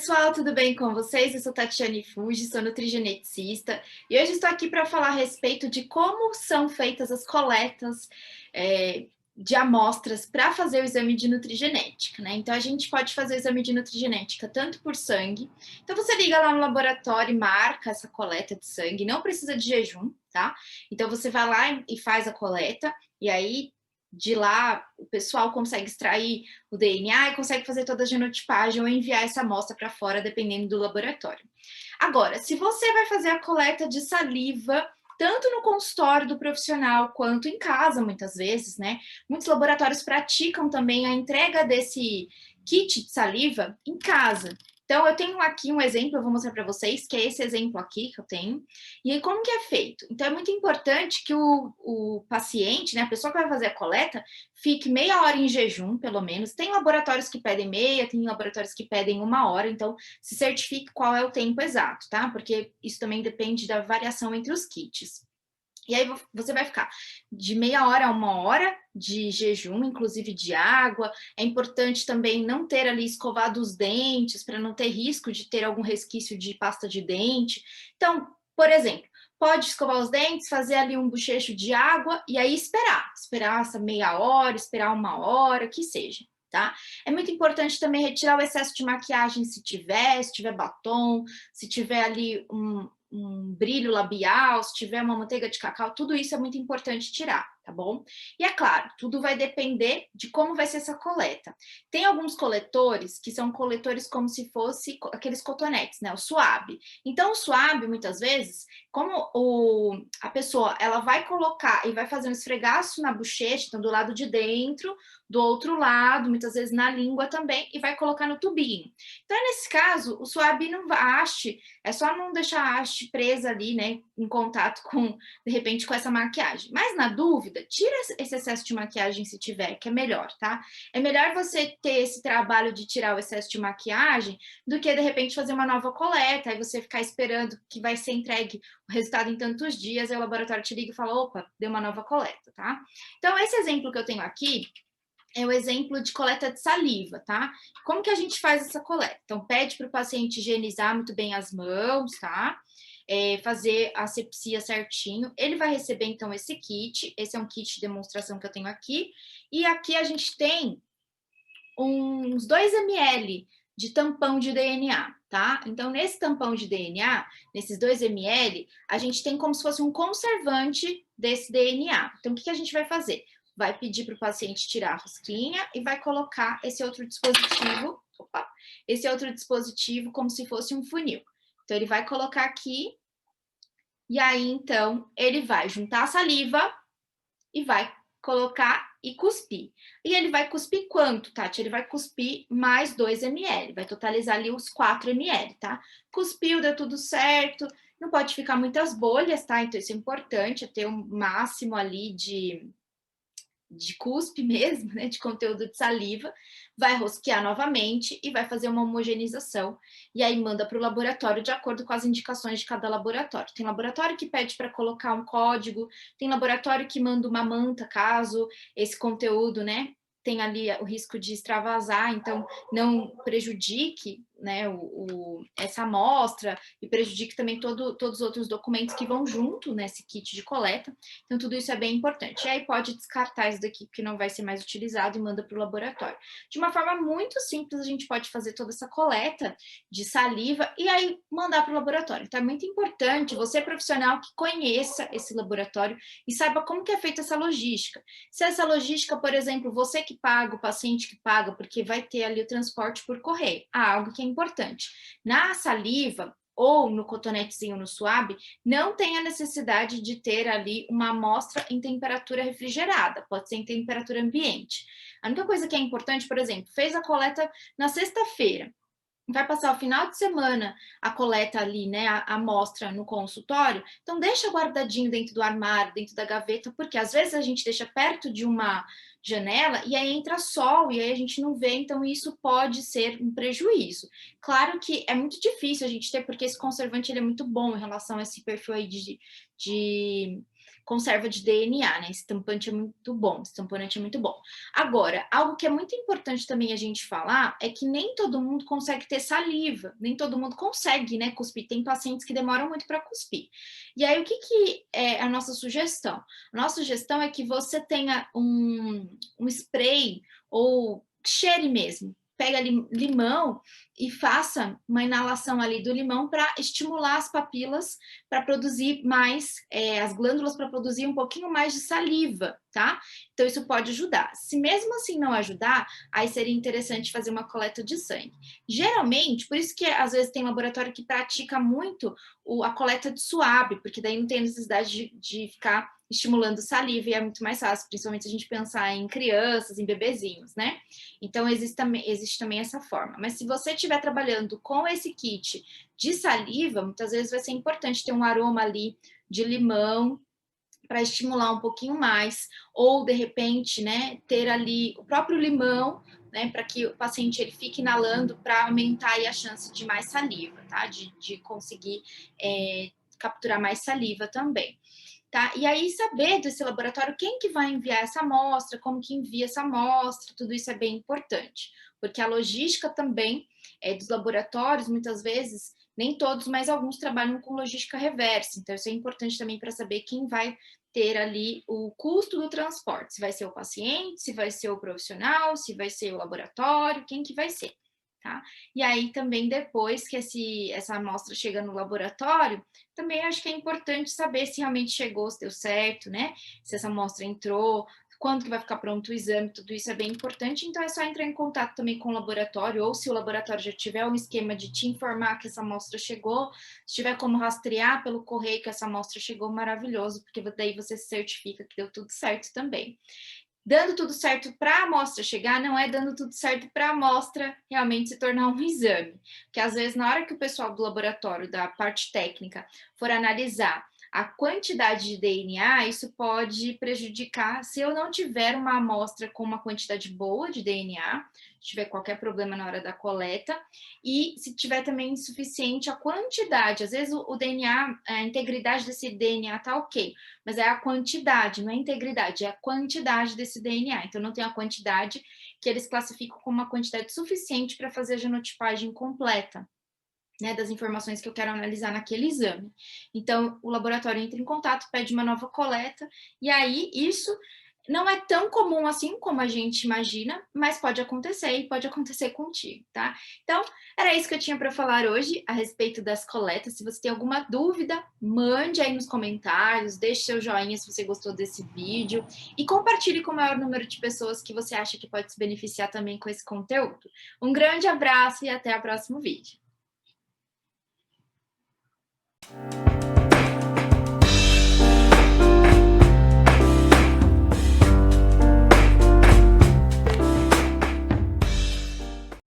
pessoal, tudo bem com vocês? Eu sou Tatiane Fuji, sou nutrigeneticista e hoje estou aqui para falar a respeito de como são feitas as coletas de amostras para fazer o exame de nutrigenética, né? Então a gente pode fazer o exame de nutrigenética tanto por sangue. Então você liga lá no laboratório e marca essa coleta de sangue, não precisa de jejum, tá? Então você vai lá e faz a coleta e aí de lá o pessoal consegue extrair o DNA e consegue fazer toda a genotipagem ou enviar essa amostra para fora, dependendo do laboratório. Agora, se você vai fazer a coleta de saliva, tanto no consultório do profissional quanto em casa, muitas vezes, né? Muitos laboratórios praticam também a entrega desse kit de saliva em casa. Então, eu tenho aqui um exemplo, eu vou mostrar para vocês, que é esse exemplo aqui que eu tenho. E aí, como que é feito? Então, é muito importante que o paciente, né, a pessoa que vai fazer a coleta, fique meia hora em jejum, pelo menos. Tem laboratórios que pedem meia, tem laboratórios que pedem uma hora, então se certifique qual é o tempo exato, tá? Porque isso também depende da variação entre os kits. E aí você vai ficar de meia hora a uma hora de jejum, inclusive de água. É importante também não ter ali escovado os dentes, para não ter risco de ter algum resquício de pasta de dente. Então, por exemplo, pode escovar os dentes, fazer ali um bochecho de água e aí esperar essa meia hora, esperar uma hora, que seja. Tá? É muito importante também retirar o excesso de maquiagem se tiver batom, se tiver ali um brilho labial, se tiver uma manteiga de cacau, tudo isso é muito importante tirar, tá bom? E é claro, tudo vai depender de como vai ser essa coleta. Tem alguns coletores que são coletores como se fosse aqueles cotonetes, né? O suave. Então, o suave, muitas vezes, como a pessoa ela vai colocar e vai fazer um esfregaço na bochecha, então do lado de dentro, do outro lado, muitas vezes na língua também, e vai colocar no tubinho. Então, nesse caso, o suave não vai, a haste, é só não deixar a haste presa ali, né, em contato com, de repente, com essa maquiagem. Mas, na dúvida, tira esse excesso de maquiagem se tiver, que é melhor, tá? É melhor você ter esse trabalho de tirar o excesso de maquiagem do que, de repente, fazer uma nova coleta, aí você ficar esperando que vai ser entregue o resultado em tantos dias, aí o laboratório te liga e fala, opa, deu uma nova coleta, tá? Então, esse exemplo que eu tenho aqui é o exemplo de coleta de saliva, tá? Como que a gente faz essa coleta? Então, pede para o paciente higienizar muito bem as mãos, tá? Fazer a asepsia certinho. Ele vai receber, então, esse kit. Esse é um kit de demonstração que eu tenho aqui. E aqui a gente tem uns 2 ml de tampão de DNA, tá? Então, nesse tampão de DNA, nesses 2 ml, a gente tem como se fosse um conservante desse DNA. Então, o que a gente vai fazer? Vai pedir para o paciente tirar a rosquinha e vai colocar esse outro dispositivo como se fosse um funil. Então, ele vai colocar aqui e aí, então, ele vai juntar a saliva e vai colocar e cuspir. E ele vai cuspir quanto, Tati? Ele vai cuspir mais 2 ml, vai totalizar ali os 4 ml, tá? Cuspiu, deu tudo certo, não pode ficar muitas bolhas, tá? Então isso é importante, é ter um máximo ali de cuspe mesmo, né, de conteúdo de saliva, vai rosquear novamente e vai fazer uma homogeneização. E aí manda para o laboratório de acordo com as indicações de cada laboratório. Tem laboratório que pede para colocar um código, tem laboratório que manda uma manta caso esse conteúdo, né, tem ali o risco de extravasar, então não prejudique, né, essa amostra e prejudique também todos os outros documentos que vão junto nesse kit de coleta. Então, tudo isso é bem importante. E aí pode descartar isso daqui, porque não vai ser mais utilizado e manda para o laboratório. De uma forma muito simples, a gente pode fazer toda essa coleta de saliva e aí mandar para o laboratório. Então, é muito importante você, profissional, que conheça esse laboratório e saiba como que é feita essa logística. Se essa logística, por exemplo, você que paga, o paciente que paga, porque vai ter ali o transporte por correio. Algo que é importante. Na saliva, ou no cotonetezinho no suave, não tem a necessidade de ter ali uma amostra em temperatura refrigerada, pode ser em temperatura ambiente. A única coisa que é importante, por exemplo, fez a coleta na sexta-feira, vai passar o final de semana a coleta ali, né, a amostra no consultório, então deixa guardadinho dentro do armário, dentro da gaveta, porque às vezes a gente deixa perto de uma janela e aí entra sol e aí a gente não vê, então isso pode ser um prejuízo. Claro que é muito difícil a gente ter, porque esse conservante ele é muito bom em relação a esse perfil aí de conserva de DNA, né? Esse estampante é muito bom, esse estampante é muito bom. Agora, algo que é muito importante também a gente falar é que nem todo mundo consegue ter saliva, nem todo mundo consegue, né, cuspir. Tem pacientes que demoram muito para cuspir. E aí, o que é a nossa sugestão? A nossa sugestão é que você tenha um spray ou cheire mesmo. Pega limão e faça uma inalação ali do limão para estimular as papilas para produzir mais, as glândulas para produzir um pouquinho mais de saliva, tá? Então isso pode ajudar. Se mesmo assim não ajudar, aí seria interessante fazer uma coleta de sangue. Geralmente, por isso que às vezes tem laboratório que pratica muito a coleta de suave, porque daí não tem necessidade de ficar estimulando saliva e é muito mais fácil, principalmente se a gente pensar em crianças, em bebezinhos, né? Então, existe também essa forma. Mas se você estiver trabalhando com esse kit de saliva, muitas vezes vai ser importante ter um aroma ali de limão para estimular um pouquinho mais, ou de repente, né, ter ali o próprio limão, né, para que o paciente ele fique inalando para aumentar aí a chance de mais saliva, tá? De conseguir capturar mais saliva também. Tá? E aí saber desse laboratório quem que vai enviar essa amostra, como que envia essa amostra, tudo isso é bem importante, porque a logística também dos laboratórios, muitas vezes, nem todos, mas alguns trabalham com logística reversa, então isso é importante também para saber quem vai ter ali o custo do transporte, se vai ser o paciente, se vai ser o profissional, se vai ser o laboratório, quem que vai ser. Tá? E aí também depois que essa amostra chega no laboratório, também acho que é importante saber se realmente chegou, se deu certo, né? Se essa amostra entrou, quando que vai ficar pronto o exame, tudo isso é bem importante. Então é só entrar em contato também com o laboratório, ou se o laboratório já tiver um esquema de te informar que essa amostra chegou, se tiver como rastrear pelo correio que essa amostra chegou, maravilhoso, porque daí você se certifica que deu tudo certo também. Dando tudo certo para a amostra chegar, não é dando tudo certo para a amostra realmente se tornar um exame. Porque às vezes, na hora que o pessoal do laboratório, da parte técnica, for analisar a quantidade de DNA, isso pode prejudicar se eu não tiver uma amostra com uma quantidade boa de DNA, se tiver qualquer problema na hora da coleta, e se tiver também insuficiente a quantidade. Às vezes o DNA, a integridade desse DNA tá ok, mas é a quantidade, não é a integridade, é a quantidade desse DNA. Então, não tem a quantidade que eles classificam como uma quantidade suficiente para fazer a genotipagem completa, né, das informações que eu quero analisar naquele exame. Então, o laboratório entra em contato, pede uma nova coleta, e aí isso não é tão comum assim como a gente imagina, mas pode acontecer e pode acontecer contigo, tá? Então, era isso que eu tinha para falar hoje a respeito das coletas. Se você tem alguma dúvida, mande aí nos comentários, deixe seu joinha se você gostou desse vídeo e compartilhe com o maior número de pessoas que você acha que pode se beneficiar também com esse conteúdo. Um grande abraço e até o próximo vídeo.